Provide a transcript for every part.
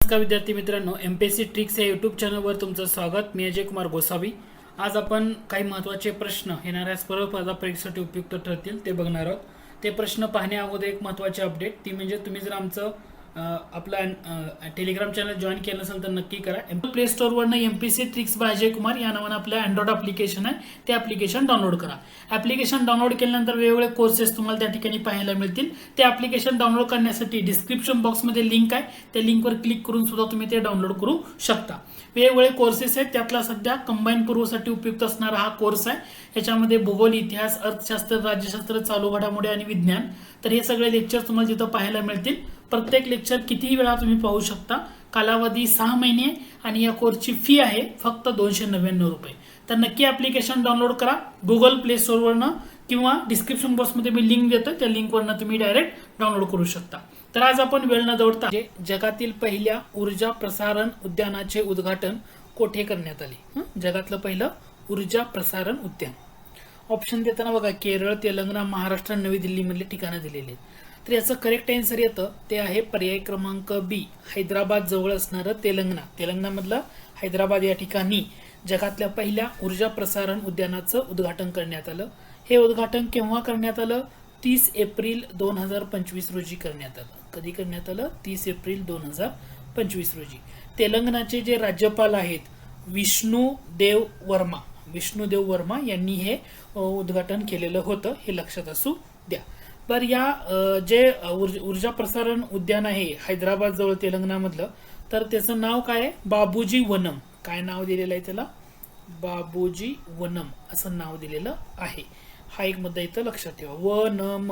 नमस्कार विद्यार्थी मित्रांनो, एमपीएससी ट्रिक्स या यूट्यूब चॅनलवर तुमचं स्वागत. मी अजय कुमार गोसावी. आज आपण काही महत्त्वाचे प्रश्न येणाऱ्या स्पर्धा परीक्षेसाठी उपयुक्त ठरतील ते बघणार आहोत. ते प्रश्न पाहण्या अगोदर एक महत्त्वाची अपडेट ती म्हणजे तुम्ही जर आमचं आपला टेलिग्राम चॅनल जॉईन केलं नसेल तर नक्की करा. प्ले स्टोअरवरनं MPSC tricks by Ajay Kumar या नावानं आपलं अँड्रॉइड ॲप्लिकेशन आहे, ते ॲप्लिकेशन डाउनलोड करा. ॲप्लिकेशन डाउनलोड केल्यानंतर वेगवेगळे कोर्सेस तुम्हाला त्या ठिकाणी पाहायला मिळतील. ते ॲप्लिकेशन डाउनलोड करण्यासाठी डिस्क्रिप्शन बॉक्समध्ये लिंक आहे, त्या लिंकवर क्लिक करून सुद्धा तुम्ही ते डाउनलोड करू शकता. वेगवेगळे कोर्सेस आहेत, त्यातला सध्या कंबाईन पूर्वसाठी उपयुक्त असणारा हा कोर्स आहे. याच्यामध्ये भूगोल, इतिहास, अर्थशास्त्र, राज्यशास्त्र, चालू घडामोडी आणि विज्ञान, तर हे सगळे लेक्चर तुम्हाला तिथं पाहायला मिळतील. प्रत्येक लेक्चर कितीही वेळा तुम्ही पाहू शकता. कालावधी 6 महिने आणि या कोर्सची फी आहे फक्त 299 रुपये. तर नक्की ॲप्लिकेशन डाउनलोड करा गुगल प्ले स्टोअरवरनं किंवा डिस्क्रिप्शन बॉक्समध्ये मी लिंक देतो, त्या लिंकवरनं तुम्ही डायरेक्ट डाउनलोड करू शकता. तर आज आपण वेळ न दौडता जगातील पहिल्या ऊर्जा प्रसारण उद्यानाचे उद्घाटन कोठे करण्यात आले. जगातलं पहिलं ऊर्जा प्रसारण उद्यान. ऑप्शन देताना बघा केरळ, तेलंगणा, महाराष्ट्र, नवी दिल्ली मधले ठिकाणं दिलेली आहेत. तर याचं करेक्ट आन्सर येतं ते आहे पर्याय क्रमांक बी, हैदराबाद जवळ असणारं तेलंगणा. तेलंगणामधलं हैदराबाद या ठिकाणी जगातल्या पहिल्या ऊर्जा प्रसारण उद्यानाचं उद्घाटन करण्यात आलं. हे उद्घाटन केव्हा करण्यात आलं? 30 एप्रिल 2025 रोजी करण्यात आलं. कधी करण्यात आलं? 30 एप्रिल 2025 रोजी. तेलंगणाचे जे राज्यपाल आहेत विष्णुदेव वर्मा यांनी हे उद्घाटन केलेलं होतं, हे लक्षात असू द्या. तर या जे ऊर्जा प्रसारण उद्यान आहे हैदराबाद जवळ तेलंगणामधलं, तर त्याचं नाव काय आहे? बाबूजी वनम. काय नाव दिलेलं आहे त्याला? बाबूजी वनम असं नाव दिलेलं आहे. हा एक मुद्दा इथं लक्षात ठेवा. वनम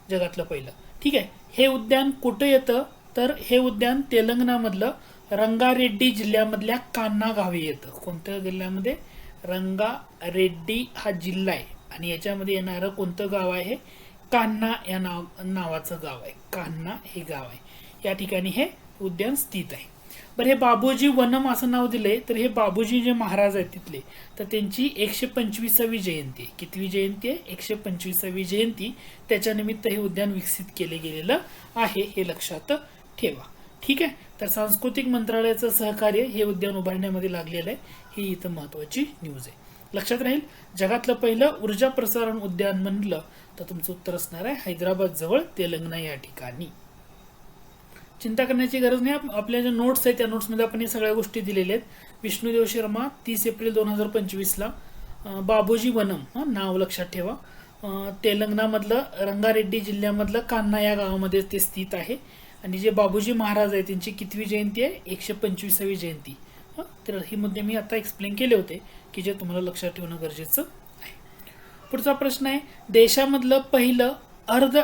जगातलं पहिलं. ठीक आहे. हे उद्यान कुठे येतं? तर हे उद्यान तेलंगणामधलं रंगारेड्डी जिल्ह्यामधल्या कान्हा गावी येतं. कोणत्या जिल्ह्यामध्ये? रंगारेड्डी हा जिल्हा आहे आणि याच्यामध्ये येणारं कोणतं गाव आहे? कान्हा या नावाचं गाव आहे. कान्हा हे गाव आहे. या ठिकाणी हे उद्यान स्थित आहे. बरं, हे बाबूजी वनम असं नाव दिलंय, तर हे बाबूजी जे महाराज आहेत तिथले, तर त्यांची 125वी जयंती आहे. कितवी जयंती आहे? 125वी जयंती. त्याच्या निमित्त हे उद्यान विकसित केले गेलेलं आहे, हे लक्षात ठेवा. ठीक आहे. तर सांस्कृतिक मंत्रालयाचं सहकार्य हे उद्यान उभारण्यामध्ये लागलेलं आहे, ही इथं महत्वाची न्यूज आहे. लक्षात राहील. जगातलं पहिलं ऊर्जा प्रसारण उद्यान म्हणलं तर तुमचं उत्तर असणार आहे हैदराबाद जवळ तेलंगणा या ठिकाणी. चिंता करण्याची गरज नाही. आपल्या ज्या नोट्स आहेत त्या नोट्समध्ये आपण या सगळ्या गोष्टी दिलेल्या आहेत. विष्णुदेव शर्मा 30 एप्रिल 2025ला. बाबूजी वनम नाव लक्षात ठेवा. तेलंगणामधलं रंगारेड्डी जिल्ह्यामधलं कान्हा या गावामध्ये ते स्थित आहे. आणि जे बाबूजी महाराज आहे त्यांची कितवी जयंती आहे? 125वी जयंती. तर हे मुद्दे मी आता एक्सप्लेन केले होते की जे तुम्हाला लक्षात ठेवणं गरजेचं आहे. पुढचा प्रश्न आहे देशामधलं पहिलं अर्ध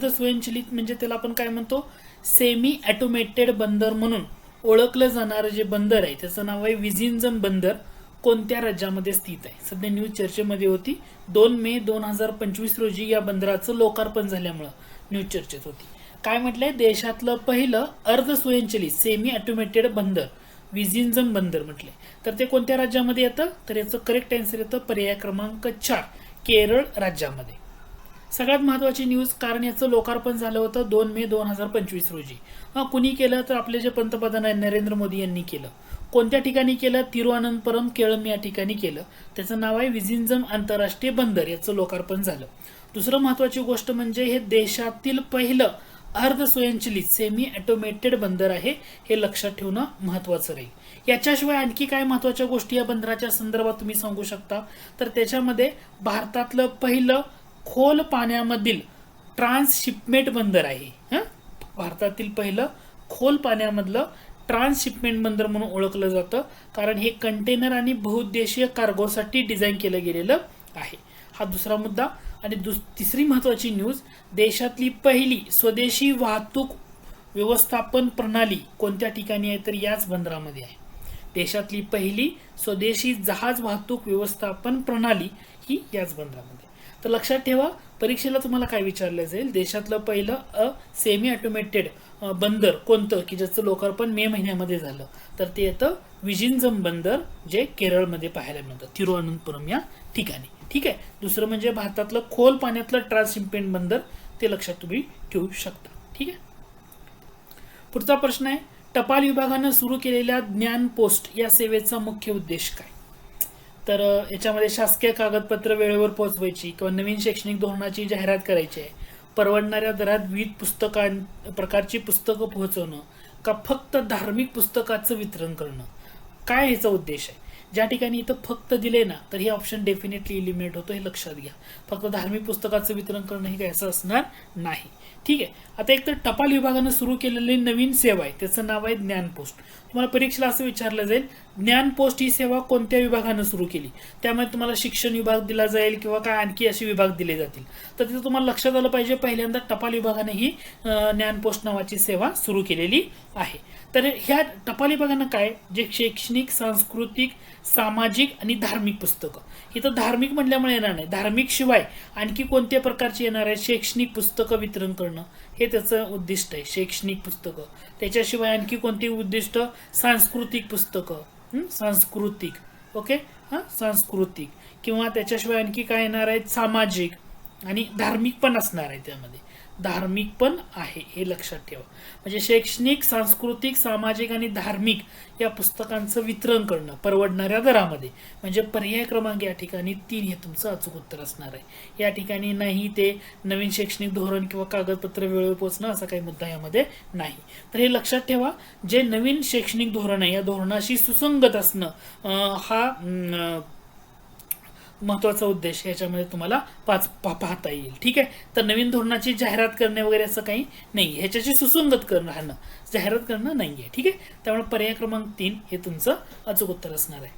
स्वयंचलित म्हणजे त्याला आपण काय म्हणतो? सेमी ऑटोमेटेड बंदर म्हणून ओळखलं जाणारं जे बंदर आहे त्याचं नाव आहे विझिंजम बंदर. कोणत्या राज्यामध्ये स्थित आहे? सध्या न्यूज चर्चेमध्ये होती. 2 मे 2025 रोजी या बंदराचं लोकार्पण झाल्यामुळं न्यूज चर्चेत होती. काय म्हटलंय? देशातलं पहिलं अर्ध स्वयंचलित सेमी ऑटोमेटेड बंदर विझिंजम बंदर म्हटले. तर ते कोणत्या राज्यामध्ये येतं? तर याचं करेक्ट आन्सर येतं पर्याय क्रमांक 4, केरळ राज्यामध्ये. सगळ्यात महत्वाची न्यूज, कारण याचं लोकार्पण झालं होतं 2 मे 2025 रोजी. कुणी केलं? तर आपले जे पंतप्रधान आहेत नरेंद्र मोदी यांनी केलं. कोणत्या ठिकाणी केलं? तिरुअनंतपुरम केळम या ठिकाणी केलं. त्याचं नाव आहे विझिंजम आंतरराष्ट्रीय बंदर. याचं लोकार्पण झालं. दुसरं महत्वाची गोष्ट म्हणजे हे देशातील पहिलं अर्ध स्वयंचलित सेमी ऑटोमेटेड बंदर आहे, हे लक्षात ठेवणं महत्वाचं राहील. याच्याशिवाय आणखी काय महत्वाच्या गोष्टी या बंदराच्या संदर्भात तुम्ही सांगू शकता? तर त्याच्यामध्ये भारतातलं पहिलं खोल पाण्यामधील ट्रान्सशिपमेंट बंदर आहे. भारतातील पहिलं खोल पाण्यामधलं ट्रान्सशिपमेंट बंदर म्हणून ओळखलं जातं, कारण हे कंटेनर आणि बहुउद्देशीय कार्गोसाठी डिझाईन केलं गेलेलं आहे. हा दुसरा मुद्दा. आणि तिसरी महत्वाची न्यूज, देशातली पहिली स्वदेशी वाहतूक व्यवस्थापन प्रणाली कोणत्या ठिकाणी आहे? तर याच बंदरामध्ये आहे. देशातली पहिली स्वदेशी जहाज वाहतूक व्यवस्थापन प्रणाली ही याच बंदरामध्ये. तर लक्षात ठेवा, परीक्षेला तुम्हाला काय विचारलं जाईल? देशातलं पहिलं सेमी ऑटोमेटेड बंदर कोणतं की ज्याचं लोकार्पण मे महिन्यामध्ये झालं? तर ते येतं विझिंजम बंदर, जे केरळमध्ये पाहायला मिळतं, तिरुअनंतपुरम या ठिकाणी. ठीक आहे. दुसरं म्हणजे भारतातलं खोल पाण्यातलं ट्रान्सशिपमेंट बंदर, ते लक्षात तुम्ही ठेवू शकता. ठीक आहे. पुढचा प्रश्न आहे, टपाल विभागानं सुरू केलेल्या ज्ञान पोस्ट या सेवेचा मुख्य उद्देश काय? तर याच्यामध्ये शासकीय कागदपत्र वेळेवर पोहोचवायची किंवा नवीन शैक्षणिक धोरणाची जाहिरात करायची आहे, परवडणाऱ्या दरात विविध प्रकारची पुस्तकं पोहोचवणं, का फक्त धार्मिक पुस्तकाचं वितरण करणं, काय ह्याचा उद्देश आहे? ज्या ठिकाणी इथं फक्त दिले ना तर हे ऑप्शन डेफिनेटली इलिमिनेट होतो, हे लक्षात घ्या. फक्त धार्मिक पुस्तकाचं वितरण करणं हे काय असं असणार नाही. ठीक आहे. आता एक तर टपाल विभागानं सुरू केलेली नवीन सेवा आहे, त्याचं नाव आहे ज्ञान पोस्ट. तुम्हाला परीक्षेला असं विचारलं जाईल, ज्ञान पोस्ट ही सेवा कोणत्या विभागानं सुरू केली? त्यामुळे तुम्हाला शिक्षण विभाग दिला जाईल किंवा काय आणखी असे विभाग दिले जातील. तर तिथं तुम्हाला लक्षात आलं पाहिजे, पहिल्यांदा टपाल विभागाने ही ज्ञान पोस्ट नावाची सेवा सुरू केलेली आहे. तर ह्या टपाल विभागानं काय, जे शैक्षणिक, सांस्कृतिक, सामाजिक आणि धार्मिक पुस्तकं, इथं धार्मिक म्हटल्यामुळे येणार नाही, धार्मिक शिवाय आणखी कोणत्या प्रकारची येणार आहे? शैक्षणिक पुस्तकं वितरण करणं हे त्याचं उद्दिष्ट आहे, शैक्षणिक पुस्तकं. त्याच्याशिवाय आणखी कोणती उद्दिष्ट? सांस्कृतिक पुस्तकं, सांस्कृतिक, ओके, सांस्कृतिक, किंवा त्याच्याशिवाय आणखी काय येणार आहेत? सामाजिक आणि धार्मिक पण असणार आहे, त्यामध्ये धार्मिक पण आहे, हे लक्षात ठेवा. म्हणजे शैक्षणिक, सांस्कृतिक, सामाजिक आणि धार्मिक या पुस्तकांचं वितरण करणं परवडणाऱ्या दरामध्ये, म्हणजे पर्याय क्रमांक या ठिकाणी 3 हे तुमचं अचूक उत्तर असणार आहे. या ठिकाणी नाही ते नवीन शैक्षणिक धोरण किंवा कागदपत्र वेळेवर पोहोचणं असा काही मुद्दा यामध्ये नाही. तर हे लक्षात ठेवा, जे नवीन शैक्षणिक धोरण आहे या धोरणाशी सुसंगत असणं हा महत्वाचा उद्देश याच्यामध्ये तुम्हाला पाहता येईल. ठीक आहे. तर नवीन धोरणाची जाहिरात करणे वगैरे असं काही नाही, ह्याच्याशी सुसंगत करणं, राहणं, जाहिरात करणं नाहीये. ठीक आहे. त्यामुळे पर्याय क्रमांक 3 हे तुमचं अचूक उत्तर असणार आहे.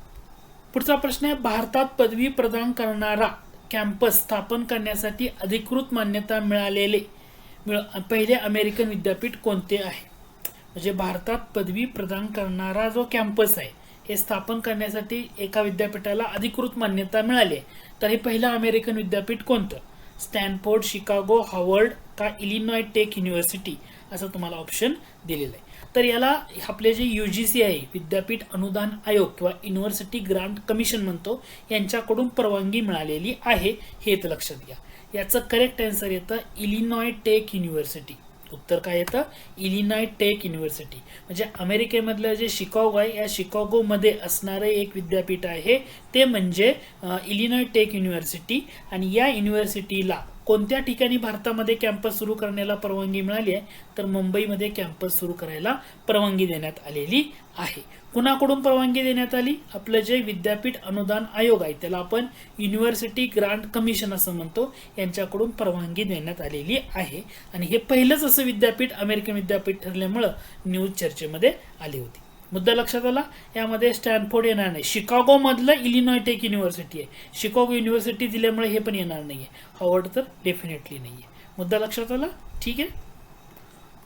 पुढचा प्रश्न आहे, भारतात पदवी प्रदान करणारा कॅम्पस स्थापन करण्यासाठी अधिकृत मान्यता मिळालेले पहिले अमेरिकन विद्यापीठ कोणते आहे? म्हणजे भारतात पदवी प्रदान करणारा जो कॅम्पस आहे हे स्थापन करण्यासाठी एका विद्यापीठाला अधिकृत मान्यता मिळाली आहे, तर हे पहिलं अमेरिकन विद्यापीठ कोणतं? स्टॅनफोर्ड, शिकागो, हार्वर्ड का इलिनॉय टेक युनिव्हर्सिटी, असं तुम्हाला ऑप्शन दिलेलं आहे. तर याला आपले जे UGC आहे, विद्यापीठ अनुदान आयोग किंवा युनिव्हर्सिटी ग्रांट कमिशन म्हणतो, यांच्याकडून परवानगी मिळालेली आहे, हे तर लक्षात घ्या. याचं करेक्ट आन्सर येतं इलिनॉय टेक युनिव्हर्सिटी. उत्तर काय येतं? Illinois tech university. म्हणजे अमेरिकेमधलं जे शिकागो आहे, या शिकागोमध्ये असणारं एक विद्यापीठ आहे, ते म्हणजे इलिनॉय टेक युनिव्हर्सिटी. आणि या युनिव्हर्सिटीला कोणत्या ठिकाणी भारतामध्ये कॅम्पस सुरू करण्याला परवानगी मिळाली आहे? तर मुंबईमध्ये कॅम्पस सुरू करायला परवानगी देण्यात आलेली आहे. कुणाकडून परवानगी देण्यात आली? आपलं जे विद्यापीठ अनुदान आयोग आहे, त्याला आपण युनिव्हर्सिटी ग्रांट कमिशन असं म्हणतो, यांच्याकडून परवानगी देण्यात आलेली आहे. आणि हे पहिलंच असं विद्यापीठ अमेरिकन विद्यापीठ ठरल्यामुळं न्यूज चर्चेमध्ये आली होती. मुद्दा लक्षात आला. यामध्ये स्टॅनफोर्ड येणार नाही, शिकागो मधलं इलिनॉय टेक युनिव्हर्सिटी आहे, शिकागो युनिव्हर्सिटी दिल्यामुळे हे पण येणार नाहीये. हार्वर्ड तर डेफिनेटली नाहीये. मुद्दा लक्षात आला. ठीक आहे.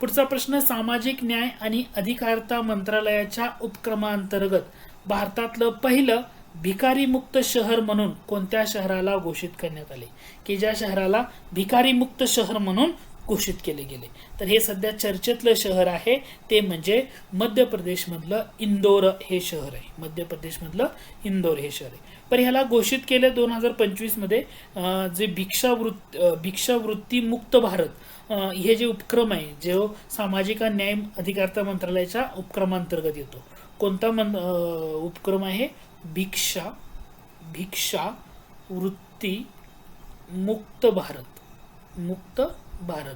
पुढचा प्रश्न, सामाजिक न्याय आणि अधिकारिता मंत्रालयाच्या उपक्रमांतर्गत भारतातलं पहिलं भिकारीमुक्त शहर म्हणून कोणत्या शहराला घोषित करण्यात आले? की ज्या शहराला भिकारीमुक्त शहर म्हणून घोषित केले गेले, तर हे सध्या चर्चेतलं शहर आहे, ते म्हणजे मध्य प्रदेशमधलं इंदोर हे शहर आहे. मध्य प्रदेशमधलं इंदोर हे शहर आहे. पण ह्याला घोषित केलं 2025 मध्ये. जे भिक्षावृत्ती मुक्त भारत हे जे उपक्रम आहे, जो सामाजिक न्याय अधिकारिता मंत्रालयाच्या उपक्रमांतर्गत येतो. कोणता उपक्रम आहे? भिक्षावृत्ती मुक्त भारत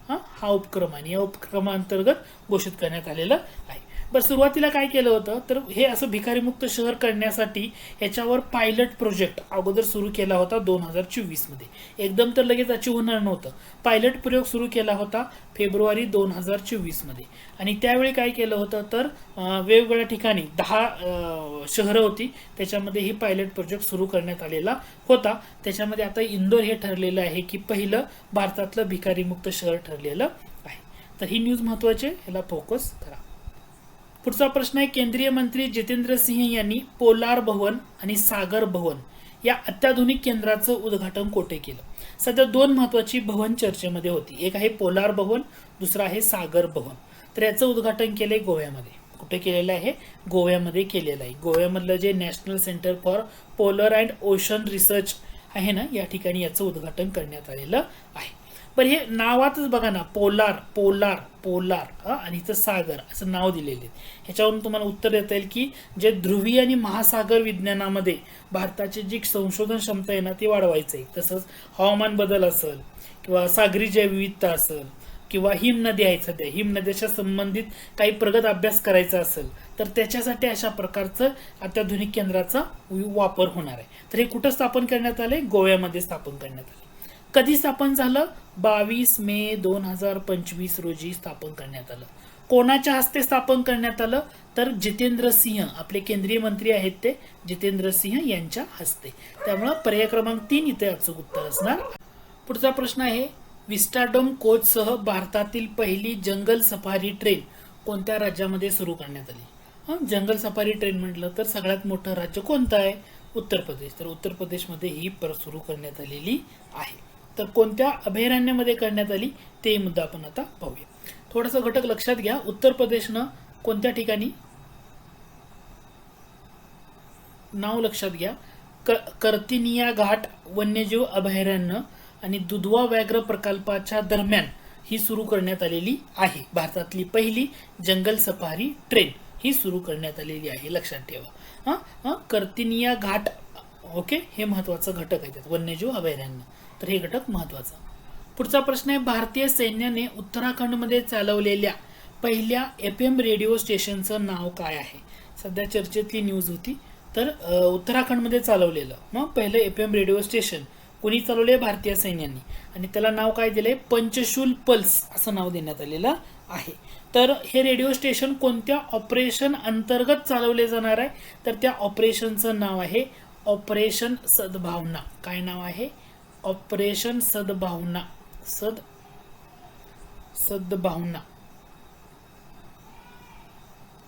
हा उपक्रम आहे. या उपक्रमांतर्गत घोषित करण्यात आलेलं आहे. बरं, सुरुवातीला काय केलं होतं, तर हे असं भिकारीमुक्त शहर करण्यासाठी याच्यावर पायलट प्रोजेक्ट अगोदर सुरू केला होता 2024 मध्ये. एकदम तर लगेच अचीव होणार नव्हतं. पायलट प्रयोग सुरू केला होता फेब्रुवारी 2024 मध्ये. आणि त्यावेळी काय केलं होतं, तर वेगवेगळ्या ठिकाणी 10 शहरं होती, त्याच्यामध्ये ही पायलट प्रोजेक्ट सुरू करण्यात आलेला होता. त्याच्यामध्ये आता इंदोर हे ठरलेलं आहे की पहिलं भारतातलं भिकारीमुक्त शहर ठरलेलं आहे. तर ही न्यूज महत्वाची, ह्याला फोकस करा. पुढचा प्रश्न आहे, केंद्रीय मंत्री जितेंद्र सिंह यांनी पोलार भवन आणि सागर भवन या अत्याधुनिक केंद्राचं उद्घाटन कोठे केलं? सध्या 2 महत्वाची भवन चर्चेमध्ये होती. एक आहे पोलार भवन, दुसरा आहे सागर भवन. तर याचं उद्घाटन केलंय गोव्यामध्ये. कुठे केलेलं आहे? गोव्यामध्ये केलेलं आहे. गोव्यामधलं जे national centre for polar and ocean research आहे ना, या ठिकाणी याचं उद्घाटन करण्यात आलेलं आहे. पण हे नावातच बघा ना, पोलार पोलार पोलार आणि इथं सागर असं नाव दिलेले आहे. ह्याच्यावरून तुम्हाला उत्तर देता येईल की जे ध्रुवीय आणि महासागर विज्ञानामध्ये भारताची जी संशोधन क्षमता आहे ना ती वाढवायचं आहे. तसंच हवामान बदल असेल किंवा सागरी जैवविविधता असेल किंवा हिमनदी आहेत, सध्या हिमनद्याच्या संबंधित काही प्रगत अभ्यास करायचा असेल तर त्याच्यासाठी अशा प्रकारचं अत्याधुनिक केंद्राचा वापर होणार आहे. तर हे कुठं स्थापन करण्यात आले? गोव्यामध्ये स्थापन करण्यात आले. कधी स्थापन झालं? 22 मे 2025 रोजी स्थापन करण्यात आलं. कोणाच्या हस्ते स्थापन करण्यात आलं? तर जितेंद्र सिंह, आपले केंद्रीय मंत्री आहेत ते जितेंद्र सिंह यांच्या हस्ते. त्यामुळं पर्याय क्रमांक 3 इथे अचूक उत्तर असणार. पुढचा प्रश्न आहे, विस्टाडोम कोचसह भारतातील पहिली जंगल सफारी ट्रेन कोणत्या राज्यामध्ये सुरू करण्यात आली? जंगल सफारी ट्रेन म्हटलं तर सगळ्यात मोठं राज्य कोणतं आहे? उत्तर प्रदेश. तर उत्तर प्रदेशमध्ये ही सुरू करण्यात आलेली आहे. तर कोणत्या अभयारण्यामध्ये करण्यात आली ते मुद्दा आपण आता पाहूया. थोडासा घटक लक्षात घ्या. उत्तर प्रदेशनं कोणत्या ठिकाणी, नाव लक्षात घ्या, कर्तिनिया घाट वन्यजीव अभयारण्य आणि दुधवा व्याघ्र प्रकल्पाच्या दरम्यान ही सुरू करण्यात आलेली आहे. भारतातली पहिली जंगल सफारी ट्रेन ही सुरू करण्यात आलेली आहे, लक्षात ठेवा. कर्तिनिया घाट, ओके, हे महत्वाचं घटक आहे त्यात, वन्यजीव अभयारण्य. तर हे घटक महत्वाचा. पुढचा प्रश्न आहे, भारतीय सैन्याने उत्तराखंडमध्ये चालवलेल्या पहिल्या FM रेडिओ स्टेशनचं नाव काय आहे? सध्या चर्चेतली न्यूज होती. तर उत्तराखंडमध्ये चालवलेलं मग पहिलं FM रेडिओ स्टेशन कोणी चालवले? भारतीय सैन्याने. आणि त्याला नाव काय दिलंय? पंचशूल पल्स असं नाव देण्यात आलेलं आहे. तर हे रेडिओ स्टेशन कोणत्या ऑपरेशन अंतर्गत चालवले जाणार आहे? तर त्या ऑपरेशनचं नाव आहे ऑपरेशन सद्भावना. काय नाव आहे? ऑपरेशन सद्भावना. सद्भावना,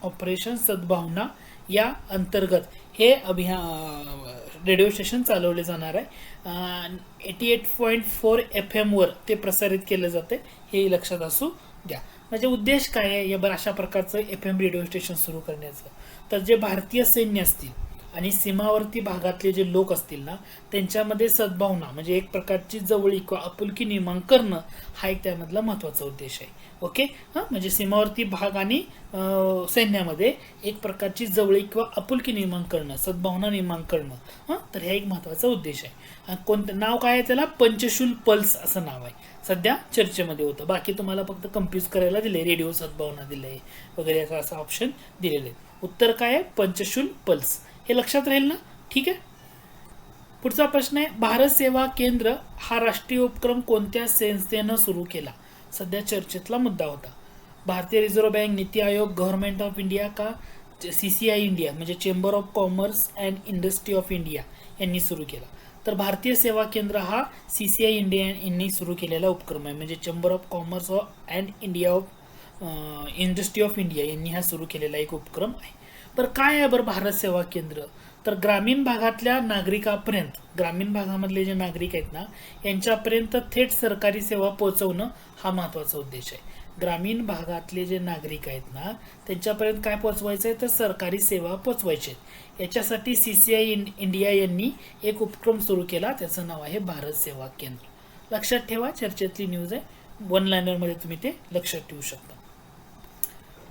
ऑपरेशन सद्भावना या अंतर्गत हे रेडिओ स्टेशन चालवले जाणार आहे. 88.4 FM वर ते प्रसारित केले जाते, हे लक्षात असू द्या. म्हणजे उद्देश काय आहे या अशा प्रकारचं FM रेडिओ स्टेशन सुरू करण्याचं? तर जे भारतीय सैन्य असतील आणि सीमावर्ती भागातले जे लोक असतील ना त्यांच्यामध्ये सद्भावना म्हणजे एक प्रकारची जवळीक किंवा आपुलकी निर्माण करणं हा एक त्यामधला महत्त्वाचा उद्देश आहे. ओके, म्हणजे सीमावर्ती भाग आणि सैन्यामध्ये एक प्रकारची जवळीक किंवा आपुलकी निर्माण करणं, सद्भावना निर्माण करणं, तर हे एक महत्त्वाचा उद्देश आहे. कोणतं नाव काय आहे त्याला? पंचशूल पल्स असं नाव आहे. सध्या चर्चेमध्ये होतं. बाकी तुम्हाला फक्त कन्फ्यूज करायला दिले, रेडिओ सद्भावना दिले वगैरे असं ऑप्शन दिलेले. उत्तर काय आहे? पंचशूल पल्स. हे लक्षात राहील ना? ठीक आहे. पुढचा प्रश्न आहे, भारत सेवा केंद्र हा राष्ट्रीय उपक्रम कोणत्या संस्थेनं सुरू केला? सध्या चर्चेतला मुद्दा होता. भारतीय reserve bank, NITI Aayog, government of India का CCI इंडिया म्हणजे chamber of commerce and industry of India यांनी सुरू केला? तर भारतीय सेवा केंद्र हा CCI इंडिया यांनी सुरू केलेला उपक्रम आहे. म्हणजे chamber of commerce and India of industry of India यांनी हा सुरू केलेला एक उपक्रम आहे. तर काय आहे बरं भारत सेवा केंद्र? तर ग्रामीण भागातल्या नागरिकापर्यंत, ग्रामीण भागामधले जे नागरिक आहेत ना यांच्यापर्यंत थेट सरकारी सेवा पोहोचवणं हा महत्त्वाचा उद्देश आहे. ग्रामीण भागातले जे नागरिक आहेत ना त्यांच्यापर्यंत काय पोहोचवायचं आहे? तर सरकारी सेवा पोहोचवायची आहेत. याच्यासाठी CCI इंडिया यांनी एक उपक्रम सुरू केला, त्याचं नाव आहे भारत सेवा केंद्र. लक्षात ठेवा, चर्चेतली न्यूज आहे, वन लायनरमध्ये तुम्ही ते लक्षात ठेवू शकता.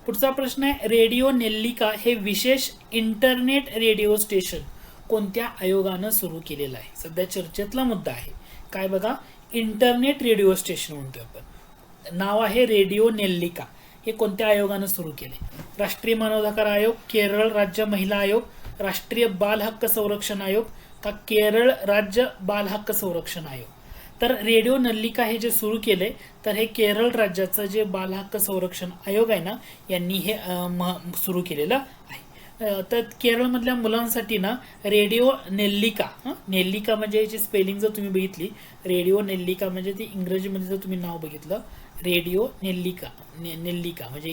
पुढचा प्रश्न आहे, रेडिओ नेल्लिका हे विशेष इंटरनेट रेडिओ स्टेशन कोणत्या आयोगानं सुरू केलेलं आहे? सध्या चर्चेतला मुद्दा आहे. काय बघा, इंटरनेट रेडिओ स्टेशन म्हणतोय आपण, नाव आहे रेडिओ नेल्लिका. हे कोणत्या आयोगानं सुरू केले? राष्ट्रीय मानवाधिकार आयोग, केरळ राज्य महिला आयोग, राष्ट्रीय बाल हक्क संरक्षण आयोग का केरळ राज्य बाल हक्क संरक्षण आयोग? तर रेडिओ नेल्लिका हे जे सुरू केले तर हे केरळ राज्याचं जे बाल हक्क संरक्षण आयोग आहे ना यांनी हे सुरू केलेलं आहे. तर केरळमधल्या मुलांसाठी ना रेडिओ नेल्लिका, नेल्लिका म्हणजे याची स्पेलिंग जर तुम्ही बघितली, रेडिओ नेल्लिका म्हणजे ती इंग्रजीमध्ये जर तुम्ही नाव बघितलं रेडिओ नेल्लिका, नेल्लिका म्हणजे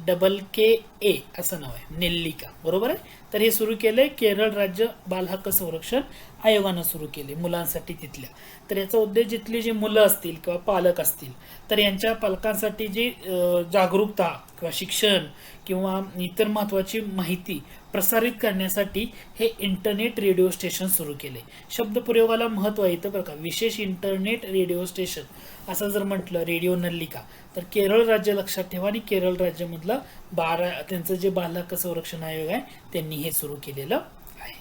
NELLIKA असं नाव आहे, नेल्लिका, बरोबर आहे. तर हे सुरू केलंय केरळ राज्य बाल हक्क संरक्षण आयोगानं सुरू केले मुलांसाठी तिथल्या. तर याचा उद्देश जिथली जी मुलं असतील किंवा पालक असतील तर यांच्या पालकांसाठी जी जागरूकता किंवा शिक्षण किंवा इतर महत्त्वाची माहिती प्रसारित करण्यासाठी हे इंटरनेट रेडिओ स्टेशन सुरू केले. शब्दप्रयोगाला महत्त्व येतं बरं का. विशेष इंटरनेट रेडिओ स्टेशन असं जर म्हटलं रेडिओ नल्लिका तर केरळ राज्य लक्षात ठेवा. आणि केरळ राज्यामधलं त्यांचं जे बाल हक्क संरक्षण आयोग आहे त्यांनी हे सुरू केलेलं आहे.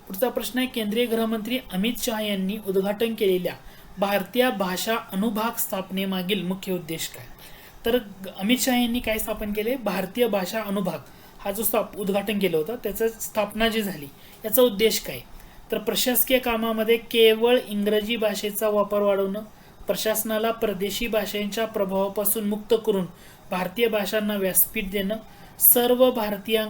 पुढचा प्रश्न आहे, केंद्रीय गृहमंत्री अमित शहा यांनी उद्घाटन केलेल्या भारतीय भाषा अनुभाग स्थापनेमागील मुख्य उद्देश काय? तर अमित शहा यांनी काय स्थापन केले? भारतीय भाषा अनुभाग हा जो उद्घाटन केलं होतं त्याचं स्थापना जी झाली याचा उद्देश काय? तर प्रशासकीय कामामध्ये केवळ इंग्रजी भाषेचा वापर वाढवणं, प्रशासनाला परदेशी भाषांच्या प्रभावापासून मुक्त करून भारतीय भाषांना व्यासपीठ देणं, सर्व भारतीय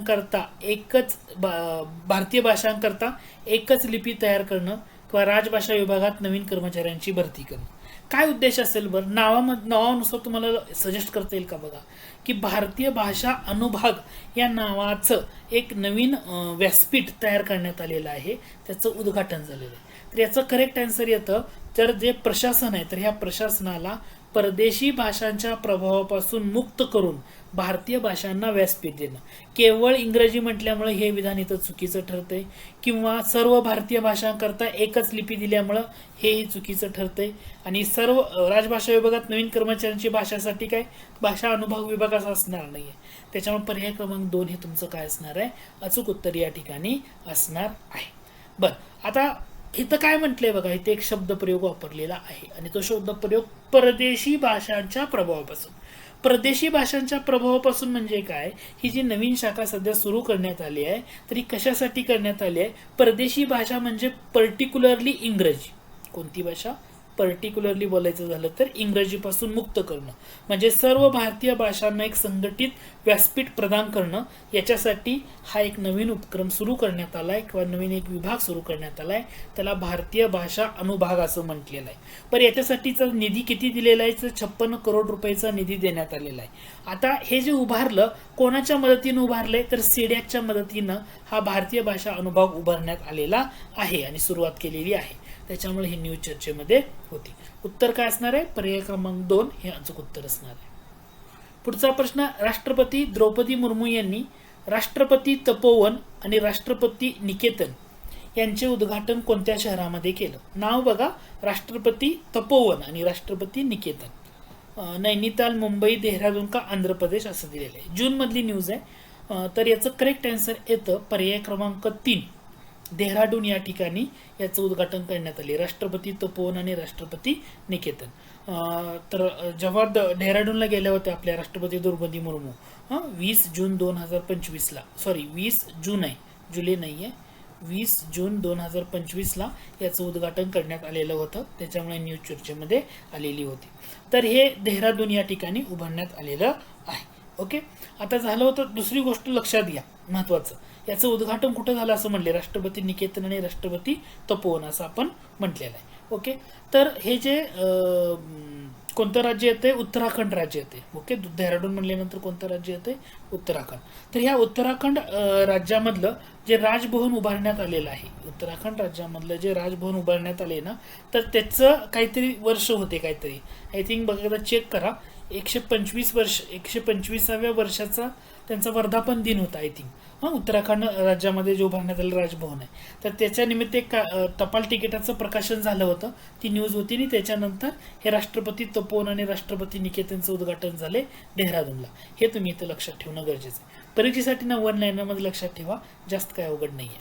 भाषांकरता एकच लिपी तयार करणं किंवा राजभाषा विभागात नवीन कर्मचाऱ्यांची भरती करणं. काय उद्देश असेल बरं? नावानुसार तुम्हाला सजेस्ट करता येईल का बघा, की भारतीय भाषा अनुभाग या नावाचं एक नवीन व्यासपीठ तयार करण्यात आलेलं आहे, त्याचं उद्घाटन झालेलं आहे. तर याचं करेक्ट आन्सर येतं, तर जे प्रशासन आहे तर ह्या प्रशासनाला परदेशी भाषांच्या प्रभावापासून मुक्त करून भारतीय भाषांना व्यासपीठ देणं. केवळ इंग्रजी म्हटल्यामुळे हे विधान इथं चुकीचं ठरतंय, किंवा सर्व भारतीय भाषांकरता एकच लिपी दिल्यामुळं हेही चुकीचं ठरतंय. आणि सर्व राजभाषा विभागात नवीन कर्मचाऱ्यांची भाषासाठी काय भाषा अनुभाग विभाग असा असणार नाहीये. त्याच्यामुळे पर्याय क्रमांक 2 हे तुमचं काय असणार आहे? अचूक उत्तर या ठिकाणी असणार आहे. बरं, आता इथं काय म्हटलंय बघा, इथे एक शब्दप्रयोग वापरलेला आहे आणि तो शब्दप्रयोग परदेशी भाषांच्या प्रभावापासून. परदेशी भाषांच्या प्रभावापासून म्हणजे काय? ही जी नवीन शाखा सध्या सुरू करण्यात आली आहे तर ही कशासाठी करण्यात आली आहे? परदेशी भाषा म्हणजे पर्टिक्युलरली इंग्रजी. कोणती भाषा? पर्टिक्युलरली बोलायचं झालं तर इंग्रजीपासून मुक्त करणं, म्हणजे सर्व भारतीय भाषांना एक संघटित व्यासपीठ प्रदान करणं. याच्यासाठी हा एक नवीन उपक्रम सुरू करण्यात आला आहे किंवा नवीन एक विभाग सुरू करण्यात आला आहे, त्याला भारतीय भाषा अनुभाग असं म्हटलेलं आहे. पण याच्यासाठीचा निधी किती दिलेला आहे? 56 करोड रुपयाचा निधी देण्यात आलेला आहे. आता हे जे उभारलं कोणाच्या मदतीनं उभारलंय? तर सीडॅकच्या मदतीनं हा भारतीय भाषा अनुभाग उभारण्यात आलेला आहे आणि सुरुवात केलेली आहे. त्याच्यामुळे ही न्यूज चर्चेमध्ये होती. उत्तर काय असणार आहे? पर्याय क्रमांक 2 हे अचूक उत्तर असणार आहे. पुढचा प्रश्न, राष्ट्रपती द्रौपदी मुर्मू यांनी राष्ट्रपती तपोवन आणि राष्ट्रपती निकेतन यांचे उद्घाटन कोणत्या शहरामध्ये केलं? नाव बघा, राष्ट्रपती तपोवन आणि राष्ट्रपती निकेतन. नैनिताल, मुंबई, देहरादून का आंध्र प्रदेश असं दिलेलं आहे. जून मधली न्यूज आहे. तर याचं करेक्ट आन्सर येतं पर्याय क्रमांक 3 देहरादून या ठिकाणी याचं उद्घाटन करण्यात आले. राष्ट्रपती तपोवन आणि राष्ट्रपती निकेतन. तर जेव्हा डेहराडूनला गेल्या होत्या आपल्या राष्ट्रपती द्रौपदी मुर्मू 20 जून 2025ला, सॉरी 20 जून आहे, जुलै नाही आहे, 20 जून 2025ला याचं उद्घाटन करण्यात आलेलं होतं. त्याच्यामुळे न्यूज चर्चेमध्ये आलेली होती. तर हे देहरादून या ठिकाणी उभारण्यात आलेलं आहे. ओके, आता झालं होतं. दुसरी गोष्ट लक्षात घ्या महत्वाचं, याचं उद्घाटन कुठं झालं असं म्हणले? राष्ट्रपती निकेतन आणि राष्ट्रपती तपोवन असं आपण म्हटलेलं आहे. ओके, तर हे जे कोणतं राज्य येते? उत्तराखंड राज्य येते. ओके, देहरादून म्हणल्यानंतर कोणतं राज्य येते? उत्तराखंड. तर ह्या उत्तराखंड राज्यामधलं जे राजभवन उभारण्यात आलेलं आहे, उत्तराखंड राज्यामधलं जे राजभवन उभारण्यात आले ना, तर त्याचं काहीतरी वर्ष होते, काहीतरी आय थिंक बघा चेक करा, 125व्या वर्षाचा त्यांचा वर्धापन दिन होता आय थिंक. उत्तराखंड राज्यामध्ये जे उभारण्यात आलेलं राजभवन आहे, तर त्याच्या निमित्त एक टपाल तिकिटाचं प्रकाशन झालं होतं, ती न्यूज होती. आणि त्याच्यानंतर हे राष्ट्रपती तपोवन आणि राष्ट्रपती निकेतनचं उद्घाटन झाले देहरादूनला. हे तुम्ही इथं लक्षात ठेवणं गरजेचं आहे. परीक्षेसाठी ना 1 लाईनमध्ये लक्षात ठेवा, जास्त काय अवघड नाही आहे.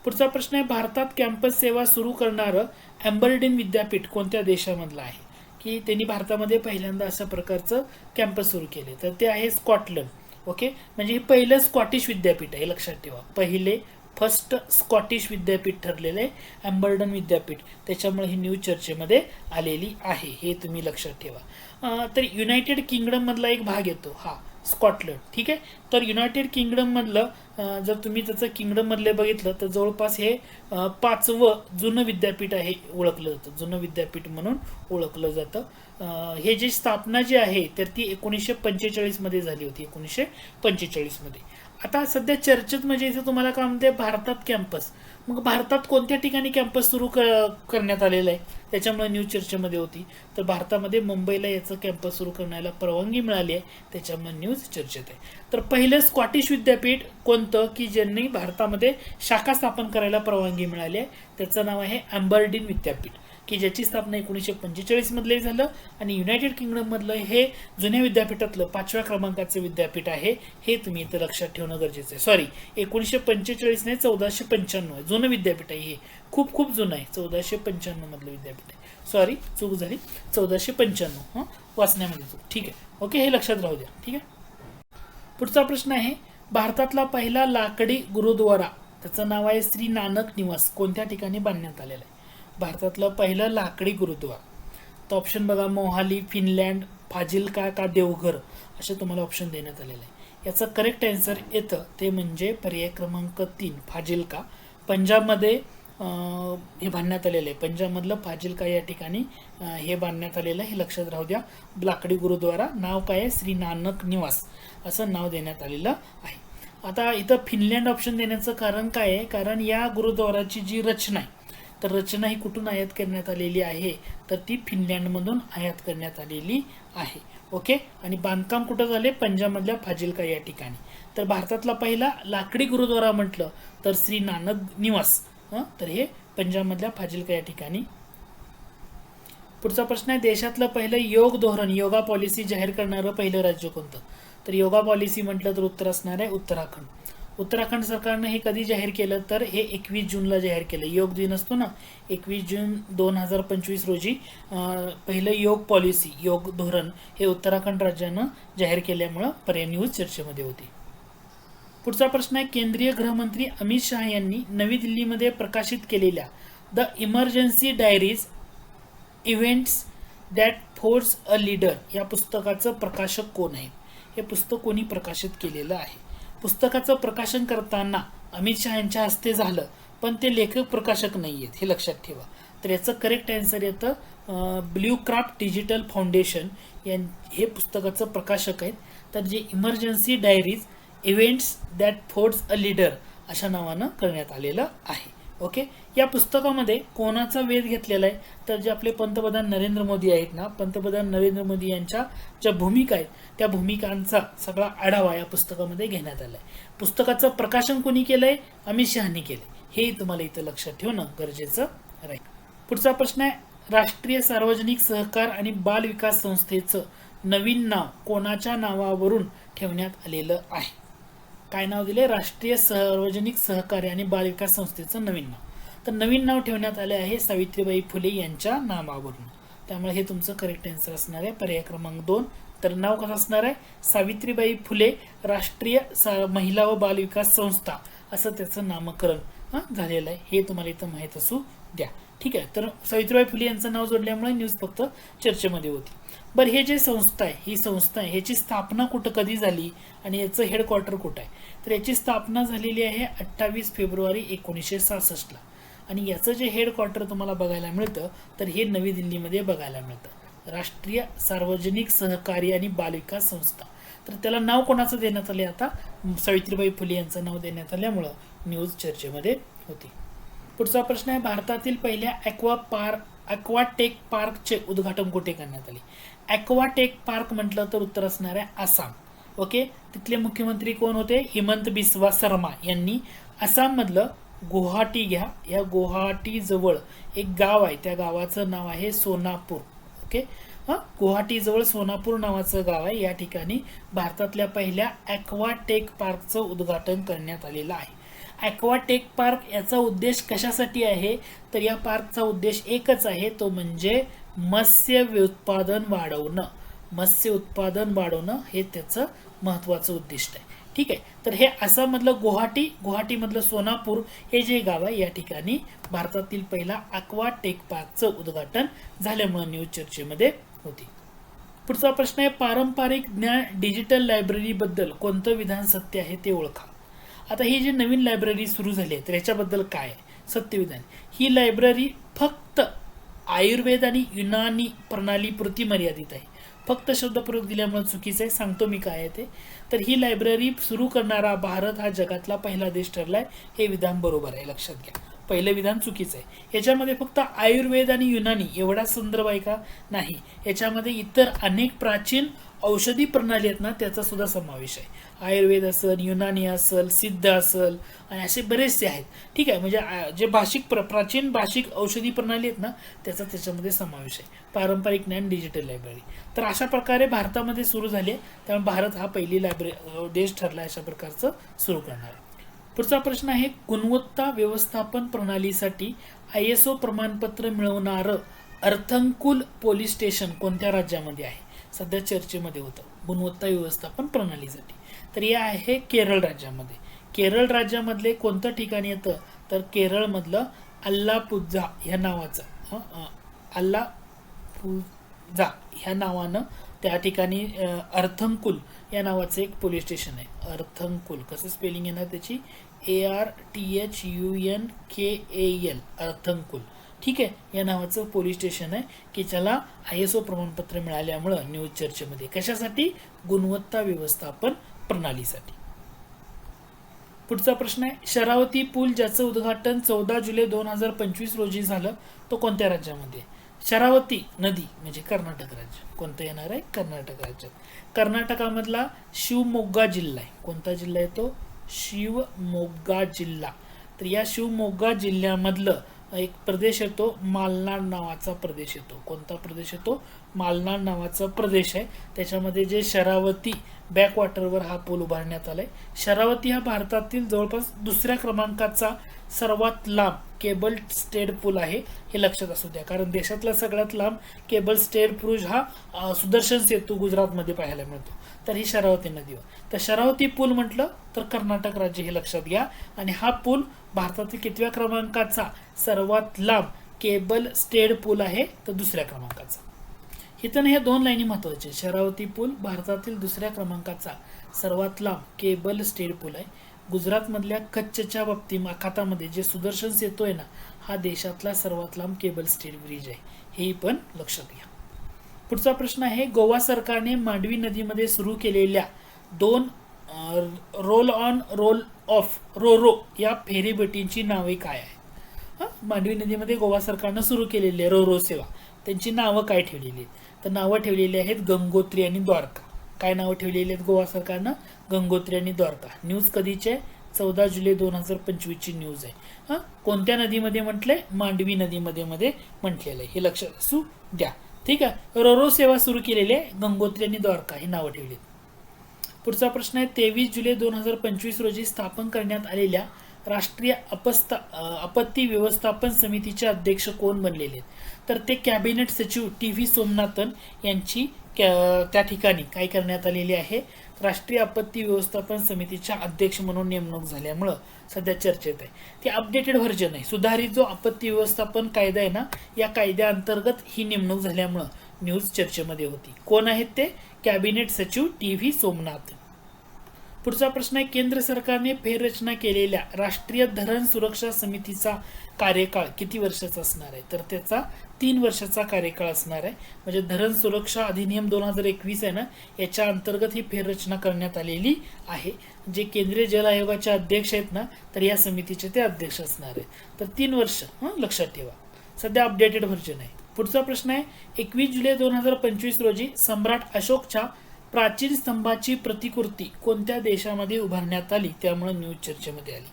पुढचा प्रश्न आहे, भारतात कॅम्पस सेवा सुरू करणारं एम्बर्डिन विद्यापीठ कोणत्या देशामधलं आहे? की त्यांनी भारतामध्ये पहिल्यांदा अशा प्रकारचं कॅम्पस सुरू केले, तर ते आहे स्कॉटलंड. ओके, म्हणजे हे पहिलं स्कॉटिश विद्यापीठ आहे, लक्षात ठेवा. फर्स्ट स्कॉटिश विद्यापीठ ठरलेलं आहे एम्बर्डन विद्यापीठ. त्याच्यामुळे ही न्यूज चर्चेमध्ये आलेली आहे, हे तुम्ही लक्षात ठेवा. तर युनायटेड किंगडम मधला एक भाग येतो हा स्कॉटलंड. ठीक आहे, तर युनायटेड किंगडम मधलं जर तुम्ही त्याचं किंगडम मधले बघितलं तर जवळपास हे 5वं जुनं विद्यापीठ आहे, ओळखलं जातं, जुनं विद्यापीठ म्हणून ओळखलं जातं. हे जी स्थापना जी आहे तर ती 1945 मध्ये झाली होती, 1945 मध्ये. आता सध्या चर्चेत म्हणजे इथे तुम्हाला काय म्हणते, भारतात कॅम्पस. मग भारतात कोणत्या ठिकाणी कॅम्पस सुरू करण्यात आलेलं आहे, त्याच्यामुळे न्यूज चर्चेमध्ये होती. तर भारतामध्ये मुंबईला याचं कॅम्पस सुरू करण्याला परवानगी मिळाली आहे, त्याच्यामुळे न्यूज चर्चेत आहे. तर पहिलं स्कॉटिश विद्यापीठ कोणतं की ज्यांनी भारतामध्ये शाखा स्थापन करायला परवानगी मिळाली आहे, त्याचं नाव आहे अँबरडीन विद्यापीठ, की ज्याची स्थापना 1945 मध्ये झालं. आणि युनायटेड किंगडम मधलं हे जुन्या विद्यापीठातलं 5व्या क्रमांकाचं विद्यापीठ आहे, हे तुम्ही इथं लक्षात ठेवणं गरजेचं आहे. सॉरी, 1945 नाही, 1495 आहे, जुनं विद्यापीठ आहे हे, खूप खूप जुनं आहे, 1495 मधलं विद्यापीठ आहे. सॉरी, चूक झाली, 1495 वाचण्यामध्ये चूक. ठीक आहे, ओके, हे लक्षात राहू द्या. ठीक आहे. पुढचा प्रश्न आहे, भारतातला पहिला लाकडी गुरुद्वारा, त्याचं नाव आहे श्री नानक निवास, कोणत्या ठिकाणी बांधण्यात आलेलं आहे? भारतातलं पहिलं लाकडी गुरुद्वारा. तर ऑप्शन बघा, मोहाली, फिनलँड, फाजिल्का का देवघर, असे तुम्हाला ऑप्शन देण्यात आलेले आहे. याचं करेक्ट आन्सर येतं ते म्हणजे पर्याय क्रमांक 3 फाजिल्का. पंजाबमध्ये हे बांधण्यात आलेलं आहे, पंजाबमधलं फाजिल्का या ठिकाणी हे बांधण्यात आलेलं आहे, हे लक्षात राहू द्या. लाकडी गुरुद्वारा, नाव काय आहे, श्री नानक निवास असं नाव देण्यात आलेलं आहे. आता इथं फिनलँड ऑप्शन देण्याचं कारण काय आहे, कारण या गुरुद्वाराची जी रचना आहे, तर रचना ही कुठून आयात करण्यात आलेली आहे, तर ती फिनलँडमधून आयात करण्यात आलेली आहे. ओके, आणि बांधकाम कुठं झाले, पंजाबमधल्या फाजिल्का या ठिकाणी. तर भारतातला पहिला लाकडी गुरुद्वारा म्हटलं तर श्री नानक निवास, तर हे पंजाबमधल्या फाजिल्का या ठिकाणी. पुढचा प्रश्न आहे, देशातलं पहिलं योग धोरण, योगा पॉलिसी जाहीर करणारं पहिलं राज्य कोणतं? तर योगा पॉलिसी म्हटलं तर उत्तर असणार आहे उत्तराखंड. उत्तराखंड सरकारनं हे कधी जाहीर केलं, तर हे 21 जूनला जाहीर केलं. योग दिन असतो ना, 21 जून 2025 रोजी पहिलं योग पॉलिसी, योग धोरण हे उत्तराखंड राज्यानं जाहीर केल्यामुळं पर्याय न्यूज चर्चेमध्ये होती. पुढचा प्रश्न आहे, केंद्रीय गृहमंत्री अमित शहा यांनी नवी दिल्लीमध्ये प्रकाशित केलेल्या the emergency diaries events that force a leader या पुस्तकाचं प्रकाशक कोण आहे? हे पुस्तक कोणी प्रकाशित केलेलं आहे? पुस्तकाचं प्रकाशन करताना अमित शहा यांच्या हस्ते झालं, पण ते लेखक प्रकाशक नाही आहेत, हे लक्षात ठेवा. तर याचं करेक्ट आन्सर येतं ब्ल्यू क्राफ्ट डिजिटल फाउंडेशन हे पुस्तकाचं प्रकाशक आहेत. तर जे emergency diaries events that force a leader अशा नावानं करण्यात आलेलं आहे. ओके, या पुस्तकामध्ये कोणाचा वेध घेतलेला आहे, तर जे आपले पंतप्रधान नरेंद्र मोदी आहेत ना, पंतप्रधान नरेंद्र मोदी यांच्या ज्या भूमिका आहेत त्या भूमिकांचा सगळा आढावा या पुस्तकामध्ये घेण्यात आला आहे. पुस्तकाचं प्रकाशन कोणी केलंय? अमित शहानी केलंय, हे तुम्हाला इथं लक्षात ठेवणं गरजेचं राहील. पुढचा प्रश्न आहे, राष्ट्रीय सार्वजनिक सहकार आणि बाल विकास संस्थेचं नवीन नाव कोणाच्या नावावरून ठेवण्यात आलेलं आहे? काय नाव दिले? राष्ट्रीय सार्वजनिक सहकार्य आणि बाल विकास संस्थेचं नवीन नाव. तर नवीन नाव ठेवण्यात आले आहे सावित्रीबाई फुले यांच्या नावावरून. त्यामुळे हे तुमचं करेक्ट आन्सर असणार आहे पर्याय क्रमांक 2. तर नाव कसं असणार आहे? सावित्रीबाई फुले राष्ट्रीय महिला व बाल विकास संस्था असं त्याचं नामकरण झालेलं आहे, हे तुम्हाला इथं माहीत असू द्या. ठीक आहे, तर सावित्रीबाई फुले यांचं नाव जोडल्यामुळे न्यूज फक्त चर्चेमध्ये होती. बरं, हे जे संस्था आहे, ही संस्था आहे, ह्याची स्थापना कुठं कधी झाली आणि याचं हेडक्वार्टर कुठं आहे? तर याची स्थापना झालेली आहे 28 फेब्रुवारी 1966ला. आणि याचं जे हेडक्वार्टर तुम्हाला बघायला मिळतं तर हे नवी दिल्लीमध्ये बघायला मिळतं, राष्ट्रीय सार्वजनिक सहकार्य आणि बाल विकास संस्था. तर त्याला नाव कोणाचं देण्यात आले? आता सावित्रीबाई फुले यांचं नाव देण्यात आल्यामुळं न्यूज चर्चेमध्ये होती. पुढचा प्रश्न आहे, भारतातील पहिल्या ॲक्वाटेक पार्कचे उद्घाटन कुठे करण्यात आले? ॲक्वाटेक पार्क म्हटलं तर उत्तर असणार आहे आसाम. ओके, तिथले मुख्यमंत्री कोण होते? हिमंत बिस्वा शर्मा यांनी आसाममधलं गुवाहाटी घ्या, या गुवाहाटी जवळ एक गाव आहे, त्या गावाचं नाव आहे सोनापूर. ओके, गुवाहाटी जवळ सोनापूर नावाचं गाव आहे, या ठिकाणी भारतातल्या पहिल्या ॲक्वाटेक पार्कचं उद्घाटन करण्यात आलेलं आहे. ॲक्वाटेक पार्क याचा उद्देश कशासाठी आहे? तर या पार्कचा उद्देश एकच आहे, तो म्हणजे मत्स्य उत्पादन वाढवणं. मत्स्य उत्पादन वाढवणं हे त्याचं महत्त्वाचं उद्दिष्ट आहे. ठीक आहे, तर हे आसाममधलं गुवाहाटीमधलं सोनापूर हे जे गाव आहे, या ठिकाणी भारतातील पहिला ॲक्वाटेक पार्कचं उद्घाटन झाल्यामुळे न्यूज चर्चेमध्ये होती. पुढचा प्रश्न आहे, पारंपरिक ज्ञान डिजिटल लायब्ररीबद्दल कोणतं विधान सत्य आहे ते ओळखा. आता ही जी नवीन लायब्ररी सुरू झाली आहे तर याच्याबद्दल काय आहे? सत्यविधान. ही लायब्ररी फक्त आयुर्वेद आणि युनानी प्रणालीपुरती मर्यादित आहे. फक्त शब्दप्रयोग दिल्यामुळे चुकीचं आहे. सांगतो मी काय आहे ते. तर ही लायब्ररी सुरू करणारा भारत हा जगातला पहिला देश ठरलाय. हे विधान बरोबर आहे, लक्षात घ्या. पहिलं विधान चुकीचं आहे. याच्यामध्ये फक्त आयुर्वेद आणि युनानी एवढा संदर्भ आहे का? नाही. याच्यामध्ये इतर अनेक प्राचीन औषधी प्रणाली आहेत ना, त्याचा सुद्धा समावेश आहे. आयुर्वेद असेल, युनानी असेल, सिद्ध असेल आणि असे बरेचसे आहेत. ठीक आहे. म्हणजे जे प्राचीन भाषिक औषधी प्रणाली आहेत ना, त्याचा त्याच्यामध्ये समावेश आहे. पारंपरिक ज्ञान डिजिटल लायब्ररी. तर अशा प्रकारे भारतामध्ये सुरू झाले. त्यामुळे भारत हा पहिली लायब्ररी देश ठरला अशा प्रकारचं सुरू करणार. पुढचा प्रश्न आहे, गुणवत्ता व्यवस्थापन प्रणालीसाठी ISO प्रमाणपत्र मिळवणारं अर्थंकुल पोलीस स्टेशन कोणत्या राज्यामध्ये आहे? सध्या चर्चेमध्ये होतं गुणवत्ता व्यवस्थापन प्रणालीसाठी. तर हे आहे केरळ राज्यामध्ये. केरळ राज्यामधले कोणतं ठिकाण येतं? तर केरळमधलं अल्लापुझा ह्या नावाचं अल्लापुझा ह्या नावानं त्या ठिकाणी अर्थंकुल या नावाचं एक पोलीस स्टेशन आहे. अर्थंकुल कसं स्पेलिंग येणार त्याची? ARTHUNKAL अर्थंकुल. ठीक आहे. या नावाचं पोलीस स्टेशन आहे की ज्याला ISO प्रमाणपत्र मिळाल्यामुळं न्यूज चर्चेमध्ये. कशासाठी? गुणवत्ता व्यवस्थापन प्रणालीसाठी. पुढचा प्रश्न आहे, शरावती पूल ज्याचं उद्घाटन 14 जुलै 2025 रोजी झालं तो कोणत्या राज्यामध्ये? शरावती नदी म्हणजे कर्नाटक राज्य. कोणतं येणार आहे? कर्नाटक राज्य. कर्नाटकामधला शिवमोग्गा जिल्हा आहे. कोणता जिल्हा आहे तो? शिवमोग्गा जिल्हा. तर या शिवमोग्गा जिल्ह्यामधलं एक प्रदेश येतो, मालनाड नावाचा प्रदेश येतो. कोणता प्रदेश येतो? मालनाड नावाचा प्रदेश आहे. त्याच्यामध्ये जे शरावती बॅकवॉटरवर हा पूल उभारण्यात आलाय. शरावती हा भारतातील जवळपास दुसऱ्या क्रमांकाचा सर्वात लांब केबल स्टेड पूल आहे. हे लक्षात असू द्या, कारण देशातला सगळ्यात लांब केबल स्टेड पूल हा सुदर्शन सेतू गुजरातमध्ये पाहायला मिळतो. तर ही शरावती नदीवर. तर शरावती पूल म्हटलं तर कर्नाटक राज्य हे लक्षात घ्या. आणि हा पूल भारतातील कितव्या क्रमांकाचा सर्वात लांब केबल स्टेड पूल आहे? तर दुसऱ्या क्रमांकाचा. इथं हे दोन लाईनी महत्वाचे. शरावती पूल भारतातील दुसऱ्या क्रमांकाचा सर्वात लांब केबल स्टेड पूल आहे. गुजरातमधल्या कच्छच्या खातामध्ये जे सुदर्शन सेतू आहे ना, हा देशातला सर्वात लांब केबल स्टेड ब्रिज आहे. हे पण लक्षात घ्या. पुढचा प्रश्न आहे, गोवा सरकारने मांडवी नदीमध्ये सुरू केलेल्या 2 रोल ऑन रोल ऑफ रो या फेरीबोटींची नावे काय आहे? मांडवी नदीमध्ये गोवा सरकारनं सुरू केलेली रो सेवा, त्यांची नावं काय ठेवलेली आहेत? तर नावं ठेवलेली आहेत गंगोत्री आणि द्वारका. काय नावं ठेवलेली आहेत गोवा सरकारनं? गंगोत्री आणि द्वारका. न्यूज कधीचे? 14 जुलै 2025 ची न्यूज आहे. कोणत्या नदीमध्ये म्हटलंय? मांडवी नदीमध्ये म्हटलेलं आहे. हे लक्षात असू द्या. ठीक आहे. रो सेवा सुरू केलेली आहे गंगोत्री आणि द्वारका ही नावं ठेवली. पुढचा प्रश्न आहे, 23 जुलै 2025 रोजी स्थापन करण्यात आलेल्या राष्ट्रीय आपत्ती व्यवस्थापन समितीचे अध्यक्ष कोण बनलेले? तर ते कॅबिनेट सचिव TV सोमनाथन यांची त्या ठिकाणी काय करण्यात आलेली आहे? राष्ट्रीय आपत्ती व्यवस्थापन समितीच्या अध्यक्ष म्हणून नेमणूक झाल्यामुळं सध्या चर्चेत आहे. ती अपडेटेड व्हर्जन आहे. सुधारित जो आपत्ती व्यवस्थापन कायदा आहे ना, या कायद्याअंतर्गत ही नेमणूक झाल्यामुळं न्यूज चर्चेमध्ये होती. कोण आहेत ते? कॅबिनेट सचिव TV सोमनाथन. पुढचा प्रश्न आहे, केंद्र सरकारने फेररचना केलेल्या राष्ट्रीय धरण सुरक्षा समितीचा कार्यकाळ किती वर्षाचा असणार आहे? तर त्याचा 3 वर्षाचा कार्यकाळ असणार आहे. म्हणजे धरण सुरक्षा अधिनियम 2021 आहे ना, याच्या अंतर्गत ही फेररचना करण्यात आलेली आहे. जे केंद्रीय जल आयोगाचे अध्यक्ष आहेत ना, तर या समितीचे ते अध्यक्ष असणार आहेत. तर 3 वर्ष लक्षात ठेवा. सध्या अपडेटेड व्हर्जन आहे. पुढचा प्रश्न आहे, 21 जुलै 2025 रोजी सम्राट अशोकच्या प्राचीन स्तंभाची प्रतिकृती कोणत्या देशामध्ये उभारण्यात आली? त्यामुळे न्यूज चर्चेमध्ये आली.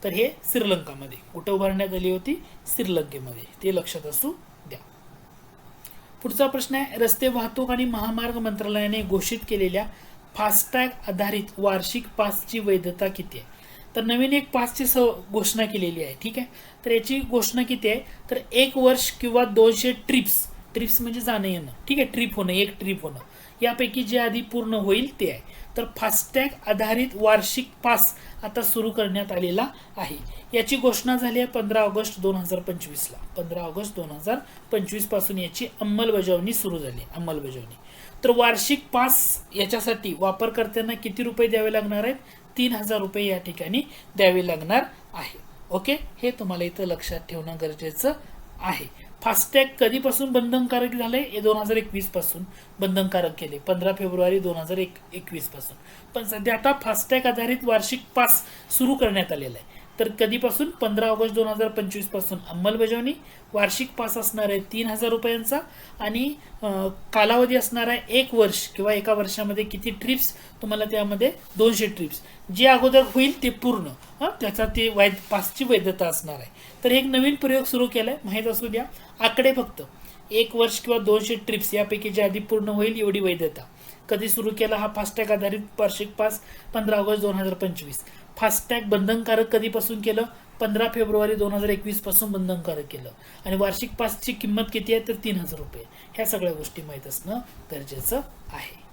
तर हे श्रीलंकामध्ये. कुठे उभारण्यात आली होती? श्रीलंकेमध्ये. ते लक्षात असू द्या. पुढचा प्रश्न आहे, रस्ते वाहतूक आणि महामार्ग मंत्रालयाने घोषित केलेल्या फास्टॅग आधारित वार्षिक पासची वैधता किती आहे? तर नवीन एक पासची घोषणा केलेली आहे. ठीक आहे. तर याची घोषणा किती आहे? तर 1 वर्ष किंवा 200 ट्रिप्स म्हणजे जाणं येणं. ठीक आहे. ट्रिप होणं, एक ट्रिप होणं, यापैकी जे आधी पूर्ण होईल ते आहे. तर फास्टॅग आधारित वार्षिक पास आता सुरू करण्यात आलेला आहे. याची घोषणा झाली आहे 15 ऑगस्ट 2025 ला. 15 ऑगस्ट 2025 पासून याची अंमलबजावणी सुरू झाली. तर वार्षिक पास याच्यासाठी वापरकर्त्यांना किती रुपये द्यावे लागणार आहेत? 3000 रुपये या ठिकाणी द्यावे लागणार आहे. ओके, हे तुम्हाला इथं लक्षात ठेवणं गरजेचं आहे. फास्टॅग कधीपासून बंधनकारक झाले? हे 2021 पासून बंधनकारक केले, 15 फेब्रुवारी 2021 पासून. पण सध्या आता फास्टॅग आधारित वार्षिक पास सुरू करण्यात आलेला आहे. तर कधीपासून? 15 ऑगस्ट 2025 पासून अंमलबजावणी. वार्षिक पास असणार आहे 3000 रुपयांचा आणि कालावधी असणार आहे 1 वर्ष किंवा एका वर्षामध्ये किती ट्रिप्स तुम्हाला त्यामध्ये 200 ट्रिप्स जे अगोदर होईल ते पूर्ण त्याचा ते पासची वैधता असणार आहे. तर एक नवीन प्रयोग सुरू केलाय, माहीत असू द्या. आकडे फक्त 1 वर्ष किंवा 200 ट्रिप्स यापैकी जे आधी पूर्ण होईल एवढी वैधता. कधी सुरू केला हा फास्टॅग आधारित वार्षिक पास? 15 ऑगस्ट 2025. फास्टॅग बंधनकारक कधीपासून केलं? 15 फेब्रुवारी 2021 पासून बंधनकारक केलं. आणि वार्षिक पासची किंमत किती आहे? तर 3000 रुपये. ह्या सगळ्या गोष्टी माहीत असणं गरजेचं आहे.